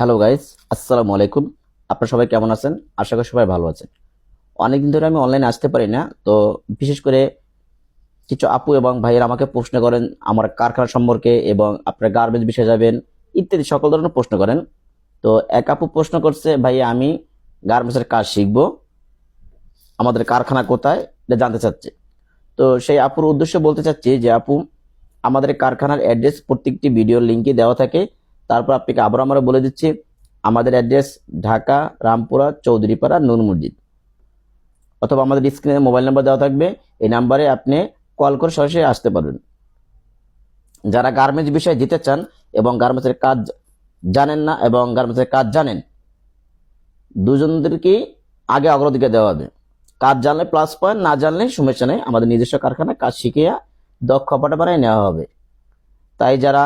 Hello guys, আসসালামু আলাইকুম। আপনারা সবাই কেমন আছেন? আশা করি সবাই ভালো আছেন। অনেকদিন ধরে আমি অনলাইনে আসতে পারি না, তো বিশেষ করে কিছু আপু এবং ভাইয়েরা আমাকে প্রশ্ন করেন আমার কারখানা সম্পর্কে এবং আপনারা গার্মেন্টস বিষয়ে যাবেন ইত্যাদি সকল ধরনের প্রশ্ন করেন। তো এক আপু প্রশ্ন করছে, ভাই আমি গার্মেন্টসের কাজ শিখবো, আমাদের কারখানা কোথায় এটা জানতে চাচ্ছে। তো সেই আপুর উদ্দেশ্যে বলতে চাচ্ছি যে আপু, আমাদের কারখানার অ্যাড্রেস প্রত্যেকটি ভিডিওর লিঙ্কে দেওয়া থাকে। তারপর আপনাকে আবার আমরা বলে দিচ্ছি, আমাদের অ্যাড্রেস ঢাকা রামপুরা চৌধুরীপাড়া নূর মসজিদ, অথবা আমাদের স্ক্রিনে মোবাইল নাম্বার দেওয়া থাকবে। এই নাম্বারে আপনি কল করে সরাসরি আসতে পারবেন। যারা গার্মেন্টস বিষয়ে যেতে চান এবং গার্মেন্টসের কাজ জানেন না এবং গার্মেন্টসের কাজ জানেন, দুজনদেরকেই আগে অগ্রাধিকার দেওয়া হবে। কাজ জানলে প্লাস পয়েন্ট, না জানলে সমস্যা নেই, আমাদের নিজস্ব কারখানায় কাজ শিখিয়ে দক্ষ পাটা বানায় নেওয়া হবে। তাই যারা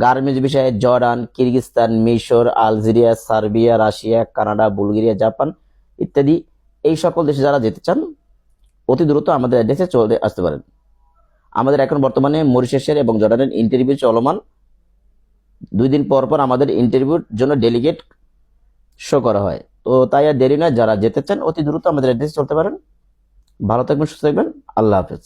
গার্মেন্টস বিষয়ে জর্ডান, কিরগিজস্তান, মিশর, Algeria, Serbia, Russia, Canada, Bulgaria, Japan ইত্যাদি এই সকল দেশে যারা যেতে চান, অতি দ্রুত আমাদের অ্যাড্রেসে চলে আসতে পারেন। আমাদের এখন বর্তমানে মরিশাসের এবং জর্ডানের ইন্টারভিউ চলমান। 2 দিন পর পর আমাদের ইন্টারভিউর জন্য ডেলিগেট শো করা হয়। তো তাই আর দেরি নয়, যারা যেতে চান অতি দ্রুত আমাদের অ্যাড্রেসে চলতে পারেন। ভালো থাকবেন, সুস্থ থাকবেন। আল্লাহ হাফেজ।